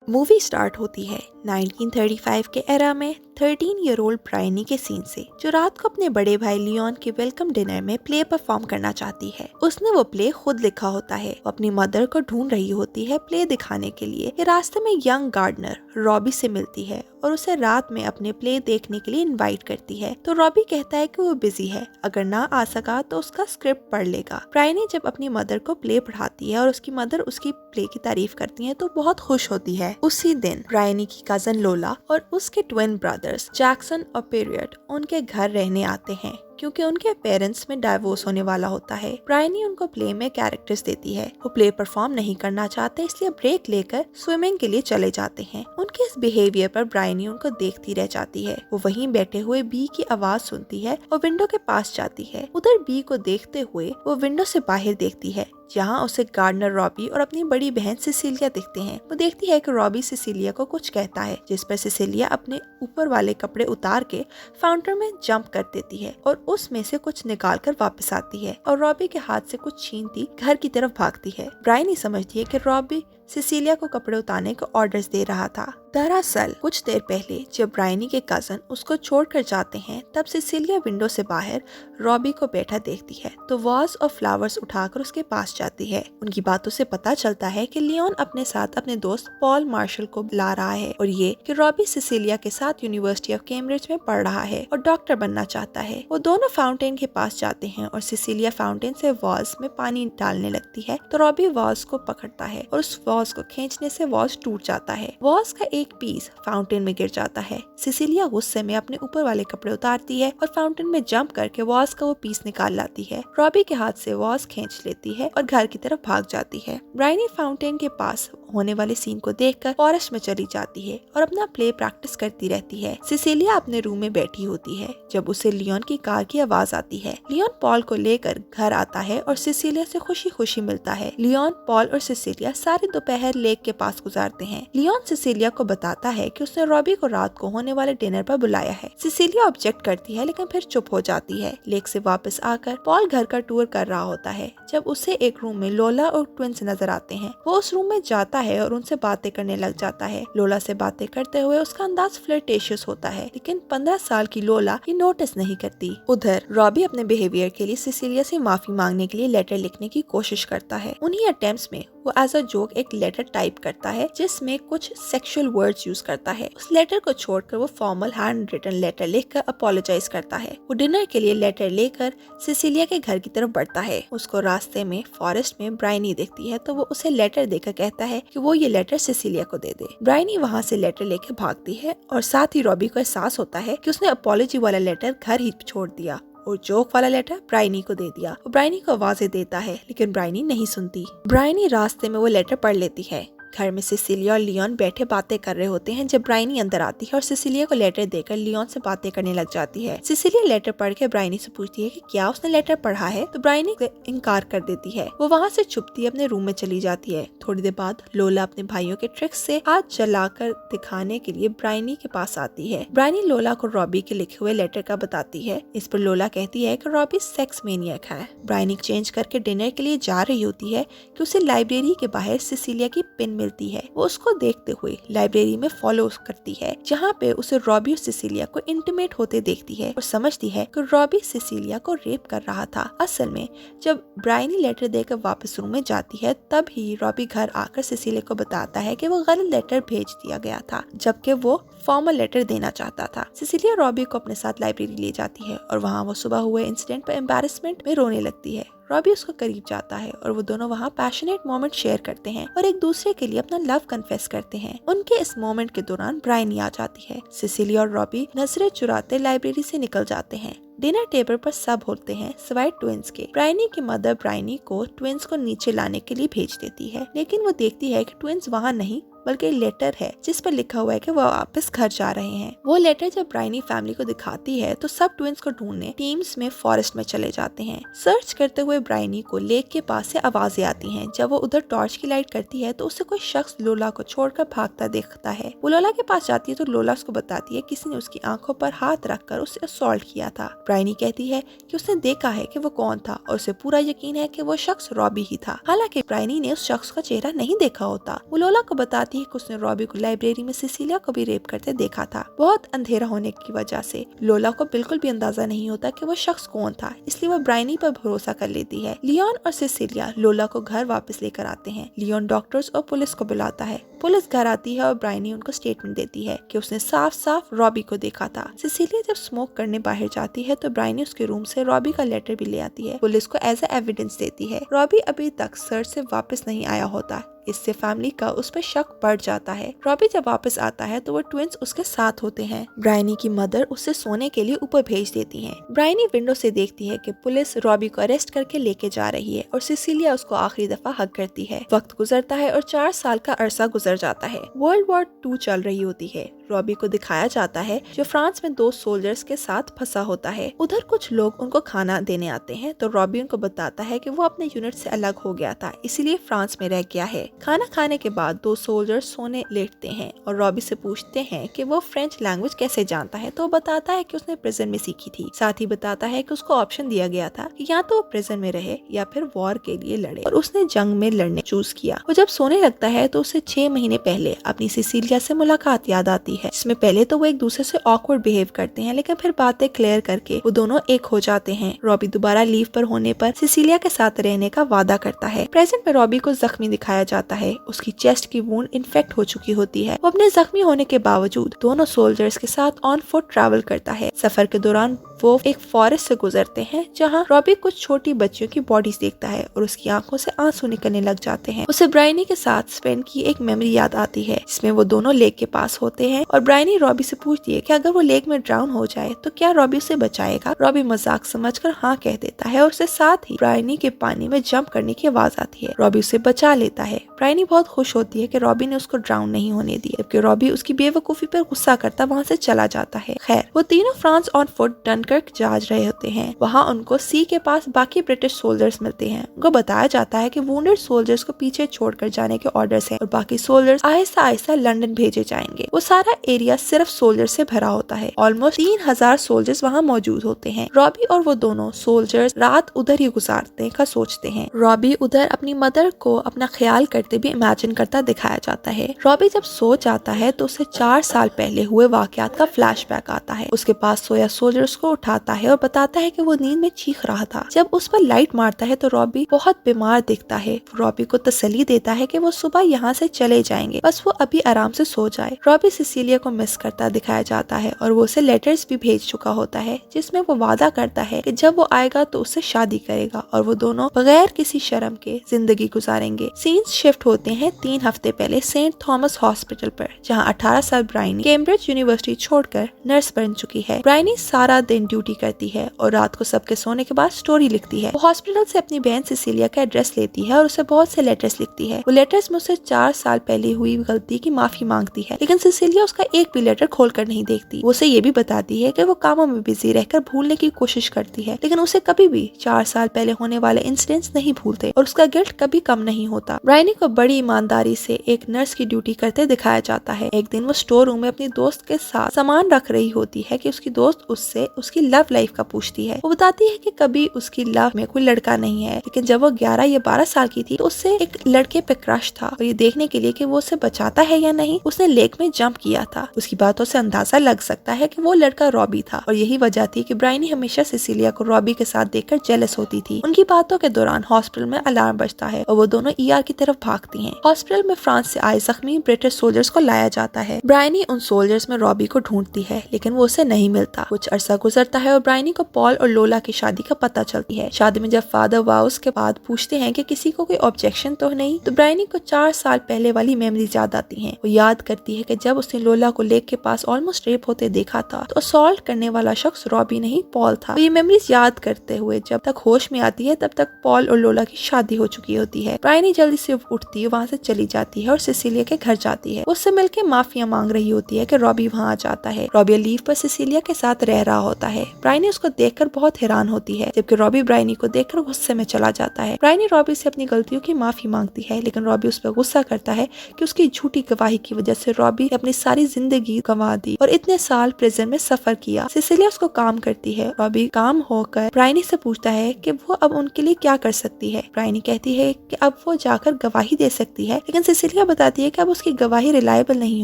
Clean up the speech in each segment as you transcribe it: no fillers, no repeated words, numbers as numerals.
Movie start होती है 1935 के एरा में 13-year-old ब्रायनी के सीन से, जो रात को अपने बड़े भाई लियोन के वेलकम डिनर में प्ले परफॉर्म करना चाहती है। उसने वो प्ले खुद लिखा होता है। वो अपनी मदर को ढूंढ रही होती है प्ले दिखाने के लिए। ये रास्ते में यंग गार्डनर रॉबी से मिलती है और उसे रात में अपने प्ले देखने के लिए इनवाइट करती है। तो रॉबी कहता है कि वो बिजी है, अगर ना आ सका तो उसका स्क्रिप्ट पढ़ लेगा। ब्रायनी जब अपनी मदर को प्ले पढ़ाती है और उसकी मदर उसकी प्ले की तारीफ करती है तो बहुत खुश होती है। उसी दिन ब्रायनी की कजन लोला और उसके ट्विन ब्रदर्स जैक्सन और पीरियड उनके घर रहने आते हैं, क्योंकि उनके पेरेंट्स में डाइवोर्स होने वाला होता है। ब्रायनी उनको प्ले में कैरेक्टर्स देती है। वो प्ले परफॉर्म नहीं करना चाहते, इसलिए ब्रेक लेकर स्विमिंग के लिए चले जाते हैं। उनके इस बिहेवियर पर ब्रायनी उनको देखती रह जाती है। वो वहीं बैठे हुए बी की आवाज सुनती है और विंडो के पास जाती है। उधर बी को देखते हुए वो विंडो से बाहर देखती है, जहाँ उसे गार्डनर रॉबी और अपनी बड़ी बहन सिसिलिया दिखते हैं। वो देखती है कि रॉबी सिसिलिया को कुछ कहता है, जिस पर सिसिलिया अपने ऊपर वाले कपड़े उतार के फाउंटेन में जंप कर देती है और उसमें से कुछ निकाल कर वापस आती है और रॉबी के हाथ से कुछ छीनती घर की तरफ भागती है। ब्रायनी समझती है कि रॉबी सिसिलिया को कपड़े उतारने के ऑर्डर्स दे रहा था। दरअसल कुछ देर पहले जब ब्रायनी के कजन उसको छोड़कर जाते हैं, तब सिसिलिया विंडो से बाहर रॉबी को बैठा देखती है तो वाज और फ्लावर्स उठाकर उसके पास जाती है। उनकी बातों से पता चलता है कि लियोन अपने साथ अपने दोस्त पॉल मार्शल को बुला रहा है और ये कि रॉबी सिसिलिया के साथ यूनिवर्सिटी ऑफ कैम्ब्रिज में पढ़ रहा है और डॉक्टर बनना चाहता है। वो दोनों फाउंटेन के पास जाते हैं और सिसिलिया फाउंटेन से वाज में पानी डालने लगती है तो रॉबी वाज को पकड़ता है और उस वाज को खींचने से वाज टूट जाता है। वाज का एक पीस फाउंटेन में गिर जाता है। सिसिलिया गुस्से में अपने ऊपर वाले कपड़े उतारती है और फाउंटेन में जंप करके वाज का वो पीस निकाल लाती है। रॉबी के हाथ से वाज खींच लेती है और घर की तरफ भाग जाती है। ब्रायनी फाउंटेन के पास होने वाले सीन को देखकर फॉरेस्ट में चली जाती है और अपना प्ले प्रैक्टिस करती रहती है। सिसिलिया अपने रूम में बैठी होती है जब उसे लियोन की कार की आवाज आती है। लियोन पॉल को लेकर घर आता है और सिसिलिया से खुशी खुशी मिलता है। लियोन, पॉल और सिसिलिया सारी दोपहर लेक के पास गुजारते हैं। लियोन सिसिलिया को बताता है कि उसने रॉबी को रात को होने वाले डिनर पर बुलाया है। सिसिलिया ऑब्जेक्ट करती है लेकिन फिर चुप हो जाती है। लेक से वापस आकर पॉल घर का टूर कर रहा होता है जब उसे एक रूम में लोला और ट्विंस नजर आते हैं। वो उस रूम में जाता है और उनसे बातें करने लग जाता है। लोला से बातें करते हुए उसका अंदाज फ्लर्टेशियस होता है, लेकिन 15 साल की लोला ये नोटिस नहीं करती। उधर रॉबी अपने बिहेवियर के लिए सिसिलिया से माफी मांगने के लिए लेटर लिखने की कोशिश करता है। उन्हीं अटेम्प्ट्स में वो एज अ जोक एक लेटर टाइप करता है जिसमें कुछ सेक्सुअल वर्ड्स यूज करता है। उस लेटर को छोड़कर वो फॉर्मल हैंड रिटन लेटर लिखकर अपोलोजाइज करता है। वो डिनर के लिए लेटर लेकर सिसिलिया के घर की तरफ बढ़ता है। उसको रास्ते में फॉरेस्ट में ब्रायनी दिखती है तो वो उसे लेटर देकर कहता है कि वो ये लेटर सिसिलिया को दे दे। ब्रायनी वहाँ से लेटर लेकर भागती है और साथ ही रॉबी को एहसास होता है कि उसने अपोलॉजी वाला लेटर घर ही छोड़ दिया और जोक वाला लेटर ब्रायनी को दे दिया। वो ब्रायनी को आवाजें देता है लेकिन ब्रायनी नहीं सुनती। ब्रायनी रास्ते में वो लेटर पढ़ लेती है। घर में सिसिलिया और लियोन बैठे बातें कर रहे होते हैं जब ब्रायनी अंदर आती है और सिसिलिया को लेटर देकर लियोन से बातें करने लग जाती है। सिसिलिया लेटर पढ़ के ब्रायनी से पूछती है कि क्या उसने लेटर पढ़ा है, तो ब्रायनी इनकार कर देती है। वो वहाँ से छुपती अपने रूम में चली जाती है। थोड़ी देर बाद लोला अपने भाइयों के ट्रिक्स से हाथ चलाकर दिखाने के लिए ब्रायनी के पास आती है। ब्रायनी लोला को रॉबी के लिखे हुए लेटर का बताती है। इस पर लोला कहती है कि रॉबी सेक्स मेनियक है। ब्रायनी चेंज करके डिनर के लिए जा रही होती है कि उसे लाइब्रेरी के बाहर सिसिलिया की पिन मिलती है। वो उसको देखते हुए लाइब्रेरी में फॉलो करती है, जहाँ पे उसे रॉबी और सिसिलिया को इंटीमेट होते देखती है और समझती है कि रॉबी सिसिलिया को रेप कर रहा था। असल में जब ब्रायनी लेटर देकर वापस रूम में जाती है तब ही रॉबी घर आकर सिसिलिया को बताता है कि वो गलत लेटर भेज दिया गया था, जबकि वो फॉर्मल लेटर देना चाहता था। सिसिलिया रॉबी को अपने साथ लाइब्रेरी ले जाती है और वहाँ वो सुबह हुए इंसिडेंट पर एम्बैरेसमेंट में रोने लगती है। रॉबी उसको करीब जाता है और वो दोनों वहाँ पैशनेट मोमेंट शेयर करते हैं और एक दूसरे के लिए अपना लव कन्फेस करते हैं। उनके इस मोमेंट के दौरान ब्रायनी आ जाती है। सिसिलिया और रॉबी नजरें चुराते लाइब्रेरी से निकल जाते हैं। डिनर टेबल पर सब होते हैं सिवाय ट्विंस के। ब्रायनी की मदर ब्रायनी को ट्विंस को नीचे लाने के लिए भेज देती है, लेकिन वो देखती है कि ट्विंस वहाँ नहीं बल्कि लेटर है जिस पर लिखा हुआ है कि वो वापस घर जा रहे हैं। वो लेटर जब ब्रायनी फैमिली को दिखाती है तो सब ट्विंस को ढूंढने टीम्स में फॉरेस्ट में चले जाते हैं। सर्च करते हुए ब्रायनी को लेक के पास से आवाजें आती हैं। जब वो उधर टॉर्च की लाइट करती है तो उसे कोई शख्स लोला को छोड़कर भागता दिखता है। वो लोला के पास जाती है तो लोला उसको बताती है किसी ने उसकी आंखों पर हाथ रखकर उसे असॉल्ट किया था। ब्रायनी कहती है कि उसने देखा है कि वो कौन था और उसे पूरा यकीन है कि वो शख्स रॉबी ही था। हालांकि ब्रायनी ने उस शख्स का चेहरा नहीं देखा होता। वो लोला को बताती है कि उसने रॉबी को लाइब्रेरी में सिसिलिया को भी रेप करते देखा था। बहुत अंधेरा होने की वजह से लोला को बिल्कुल भी अंदाजा नहीं होता कि वो शख्स कौन था, इसलिए वो ब्रायनी पर भरोसा कर लेती है। लियोन और सिसिलिया लोला को घर वापस लेकर आते हैं। लियोन डॉक्टर्स और पुलिस को बुलाता है। पुलिस घर आती है और ब्रायनी उनको स्टेटमेंट देती है कि उसने साफ साफ रॉबी को देखा था। सिसिलिया जब स्मोक करने बाहर जाती है तो ब्रायनी उसके रूम से रॉबी का लेटर भी ले आती है। पुलिस को एज एविडेंस देती है। रॉबी अभी तक सर्च से वापस नहीं आया होता, इससे फैमिली का उस पर शक बढ़ जाता है। रॉबी जब वापस आता है तो वो ट्विंस उसके साथ होते हैं। ब्रायनी की मदर उसे सोने के लिए ऊपर भेज देती हैं। ब्रायनी विंडो से देखती है कि पुलिस रॉबी को अरेस्ट करके लेके जा रही है और सिसिलिया उसको आखिरी दफा हग करती है। वक्त गुजरता है और 4 साल का अरसा गुजर जाता है। वर्ल्ड वॉर 2 चल रही होती है। रॉबी को दिखाया जाता है जो फ्रांस में 2 सोल्जर्स के साथ फंसा होता है। उधर कुछ लोग उनको खाना देने आते हैं तो रॉबी उनको बताता है कि वो अपने यूनिट से अलग हो गया था, इसीलिए फ्रांस में रह गया है। खाना खाने के बाद 2 सोल्जर्स सोने लेटते हैं और रॉबी से पूछते हैं कि वो फ्रेंच लैंग्वेज कैसे जानता है, तो वो बताता है कि उसने प्रिजन में सीखी थी। साथ ही बताता है कि उसको ऑप्शन दिया गया था कि या तो वो प्रिजन में रहे या फिर वॉर के लिए लड़े, और उसने जंग में लड़ने चूज किया। वो जब सोने लगता है तो उसे 6 महीने पहले अपनी सिसिलिया से मुलाकात याद आती है, जिसमें पहले तो वो एक दूसरे से ऑकवर्ड बिहेव करते हैं, लेकिन फिर बातें क्लियर करके वो दोनों एक हो जाते हैं। रॉबी दोबारा लीव पर होने पर सिसिलिया के साथ रहने का वादा करता है। प्रेजेंट में रॉबी को जख्मी दिखाया जाता है। उसकी चेस्ट की वुंड इन्फेक्ट हो चुकी होती है। वो अपने जख्मी होने के बावजूद दोनों सोल्जर्स के साथ ऑन फुट ट्रैवल करता है। सफर के दौरान वो एक फॉरेस्ट से गुजरते हैं जहाँ रॉबी कुछ छोटी बच्चियों की बॉडीज देखता है और उसकी आंखों से आंसू निकलने लग जाते हैं। उसे ब्रायनी के साथ स्पेन की एक मेमोरी याद आती है, जिसमें वो दोनों लेक के पास होते हैं और ब्रायनी रॉबी से पूछती है कि अगर वो लेक में ड्राउन हो जाए तो क्या रॉबी उसे बचाएगा। रॉबी मजाक समझकर हाँ कह देता है और उससे साथ ही ब्रायनी के पानी में जंप करने की आवाज आती है। रॉबी उसे बचा लेता है। ब्रायनी बहुत खुश होती है कि रॉबी ने उसको ड्राउन नहीं होने दिया, जबकि रॉबी उसकी बेवकूफी पर गुस्सा करता वहाँ से चला जाता है। खैर, वो तीनों फ्रांस ऑन फुट डनकर्क जा रहे होते हैं। वहाँ उनको सी के पास बाकी ब्रिटिश सोल्जर्स मिलते हैं। उनको बताया जाता है कि वुंडेड सोल्जर्स को पीछे छोड़कर जाने के ऑर्डर्स हैं और बाकी सोल्जर्स आहिस्ता आहिस्ता लंदन भेजे जाएंगे। वो सारा एरिया सिर्फ सोल्जर से भरा होता है। ऑलमोस्ट 3000 सोल्जर्स वहाँ मौजूद होते हैं। रॉबी और वो दोनों सोल्जर्स रात उधर ही गुजारने का सोचते हैं। रॉबी उधर अपनी मदर को अपना ख्याल करते भी इमेजिन करता दिखाया जाता है। रॉबी जब सो जाता है तो उसे 4 साल पहले हुए वाकयात का फ्लैशबैक आता है। उसके पास सोया सोल्जर्स को उठाता है और बताता है कि वो नींद में चीख रहा था। जब उस पर लाइट मारता है तो रॉबी बहुत बीमार दिखता है। रॉबी को तसल्ली देता है कि वो सुबह यहाँ से चले जाएंगे, बस वो अभी आराम से सो जाए। रॉबी सिसिलिया को मिस करता दिखाया जाता है और वो उसे लेटर्स भी भेज चुका होता है, जिसमें वो वादा करता है कि जब वो आएगा तो उससे शादी करेगा और वो दोनों बगैर किसी शर्म के जिंदगी गुजारेंगे। सीन्स शिफ्ट होते हैं 3 हफ्ते पहले सेंट थॉमस हॉस्पिटल पर, जहाँ 18 साल ब्रायनी कैम्ब्रिज यूनिवर्सिटी छोड़कर नर्स बन चुकी है। ब्रायनी सारा दिन ड्यूटी करती है और रात को सबके सोने के बाद स्टोरी लिखती है। वो हॉस्पिटल से अपनी बहन सिसिलिया का एड्रेस लेती है और उसे बहुत से लेटर्स लिखती है। वो लेटर्स में उसे 4 साल पहले हुई गलती की माफी मांगती है, लेकिन सिसिलिया उसका एक भी लेटर खोलकर नहीं देखती। वो उसे ये भी बताती है कि वो कामों में बिजी रहकर भूलने की कोशिश करती है, लेकिन उसे कभी भी 4 साल पहले होने वाले इंसिडेंट्स नहीं भूलते और उसका गिल्ट कभी कम नहीं होता। ब्रायनी को बड़ी ईमानदारी से एक नर्स की ड्यूटी करते दिखाया जाता है। एक दिन वो स्टोर रूम में अपनी दोस्त के साथ सामान रख रही होती है कि उसकी दोस्त उससे उसकी लव लाइफ का पूछती है। वो बताती है कि कभी उसकी लव में कोई लड़का नहीं है, लेकिन जब वो 11 या 12 साल की थी तो उससे एक लड़के पे क्रश था और ये देखने के लिए कि वो उसे बचाता है या नहीं, उसने लेक में जंप किया था। उसकी बातों से अंदाजा लग सकता है कि वो लड़का रॉबी था और यही वजह थी कि ब्रायनी हमेशा सिसिलिया को रॉबी के साथ देखकर जेलस होती थी। उनकी बातों के दौरान हॉस्पिटल में अलार्म बजता है और वो दोनों ER की तरफ भागती हैं। हॉस्पिटल में फ्रांस से आए जख्मी ब्रिटिश सोल्जर्स को लाया जाता है। ब्रायनी उन सोल्जर्स में रॉबी को ढूंढती है, लेकिन वो उसे नहीं मिलता। कुछ अरसा गुजरता है और ब्रायनी को पॉल और लोला की शादी का पता चलती है। शादी में जब फादर वाउस के बाद पूछते हैं कि किसी को कोई ऑब्जेक्शन तो नहीं, तो ब्रायनी को 4 साल पहले वाली मेमोरीज याद आती हैं। वो याद करती है कि जब उसने लोला को लेक के पास ऑलमोस्ट रेप होते देखा था तो असॉल्ट करने वाला शख्स रॉबी नहीं पॉल था। तो ये मेमोरीज याद करते हुए जब तक होश में आती है तब तक पॉल और लोला की शादी हो चुकी होती है। ब्रायनी जल्दी से उठती है, वहाँ से चली जाती है और सिसिलिया के घर जाती है। उससे मिलकर माफिया मांग रही होती है कि रॉबी वहाँ आ जाता है। रॉबी लीव पर सिसिलिया के साथ रह रहा होता है। ब्रायनी उसको देखकर बहुत हैरान होती है, जबकि रॉबी ब्रायनी को देखकर गुस्से में चला जाता है। ब्रायनी रॉबी से अपनी गलतियों की माफी मांगती है, लेकिन रॉबी उस पर गुस्सा करता है कि उसकी झूठी गवाही की वजह से रॉबी ने अपनी सारी जिंदगी गंवा दी और इतने साल प्रिजन में सफर किया। सिसिलिया उसको काम करती है। रॉबी काम होकर ब्रायनी से पूछता है कि वो अब उनके लिए क्या कर सकती है। ब्रायनी कहती है कि अब वो जाकर गवाही दे सकती है, लेकिन सिसिलिया बताती है कि अब उसकी गवाही रिलायबल नहीं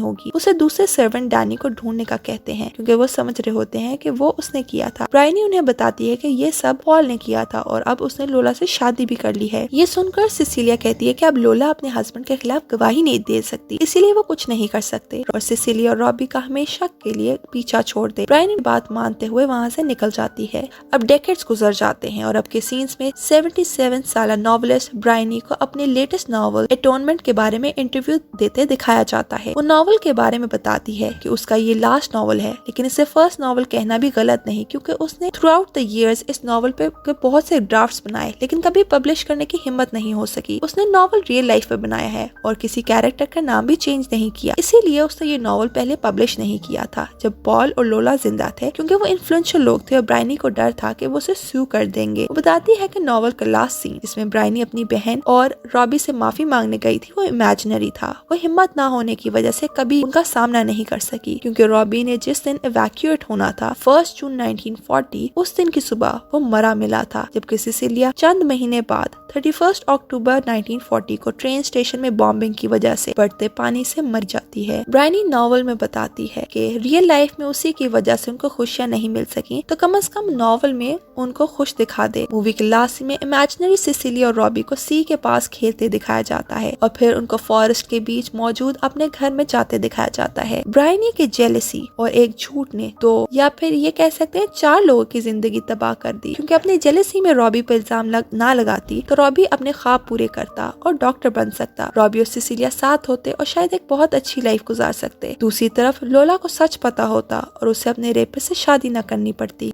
होगी। उसे दूसरे सर्वेंट डैनी को ढूंढने का कहते हैं, क्योंकि वो समझ रहे होते हैं कि वो उसने किया था। ब्रायनी उन्हें बताती है कि ये सब पॉल ने किया था और अब उसने लोला से शादी भी कर ली है। ये सुनकर सिसिलिया कहती है कि अब लोला अपने हस्बैंड के खिलाफ गवाही नहीं दे सकती, इसीलिए वो कुछ नहीं कर सकते और सिसिलिया और रॉबी का हमेशा के लिए पीछा छोड़ दे। ब्रायनी बात मानते हुए वहाँ से निकल जाती है। अब डेकेड्स गुजर जाते हैं और अब के सीन्स में 77 साल नॉवेलिस्ट ब्रायनी को अपने लेटेस्ट नॉवल एटोनमेंट के बारे में इंटरव्यू देते दिखाया जाता है। वो नॉवल के बारे में बताती है कि उसका ये लास्ट नॉवल है, लेकिन इसे फर्स्ट नॉवल कहना भी गलत नहीं, क्योंकि उसने थ्रू आउट द इयर्स इस नॉवल पे बहुत से ड्राफ्ट्स बनाए, लेकिन कभी पब्लिश करने की हिम्मत नहीं हो सकी। उसने नॉवल रियल लाइफ पे बनाया है और किसी कैरेक्टर का नाम भी चेंज नहीं किया, इसीलिए उसने ये नॉवल पहले पब्लिश नहीं किया था जब पॉल और लोला जिंदा थे, क्योंकि वो इन्फ्लुएंशियल लोग थे और ब्रायनी को डर था कि वो उसे सू कर देंगे। वो बताती है कि नॉवल का लास्ट सीन जिसमें ब्रायनी अपनी बहन और रॉबी से माफी मांगने गई थी वो इमेजिनरी था। वो हिम्मत ना होने की वजह से कभी उनका सामना नहीं कर सकी, क्योंकि रॉबी ने जिस दिन इवैक्यूएट होना था 1 जून 1940 उस दिन की सुबह वो मरा मिला था, जबकि सिसिलिया चंद महीने बाद 31 अक्टूबर 1940 को ट्रेन स्टेशन में बॉम्बिंग की वजह से बढ़ते पानी से मर जाती है। ब्रायनी नॉवल में बताती है कि रियल लाइफ में उसी की वजह से उनको खुशियां नहीं मिल सकी, तो कम से कम नॉवल में उनको खुश दिखा दे। मूवी के लास्ट में इमेजिनरी सिसिलिया और रॉबी को सी के पास खेलते दिखाया जाता है और फिर उनको फॉरेस्ट के बीच मौजूद अपने घर में जाते दिखाया जाता है। ब्रायनी की जेलसी और एक झूठ ने दो या फिर ये कह सकते हैं 4 लोगों की जिंदगी तबाह कर दी, क्योंकि अपनी जेलसी में रॉबी पर इल्जाम ना लगाती तो रॉबी अपने ख्वाब पूरे करता और डॉक्टर बन सकता। रॉबी और सिसिलिया साथ होते और शायद एक बहुत अच्छी लाइफ गुजार सकते। दूसरी तरफ लोला को सच पता होता और उसे अपने रेपिस्ट से शादी न करनी पड़ती।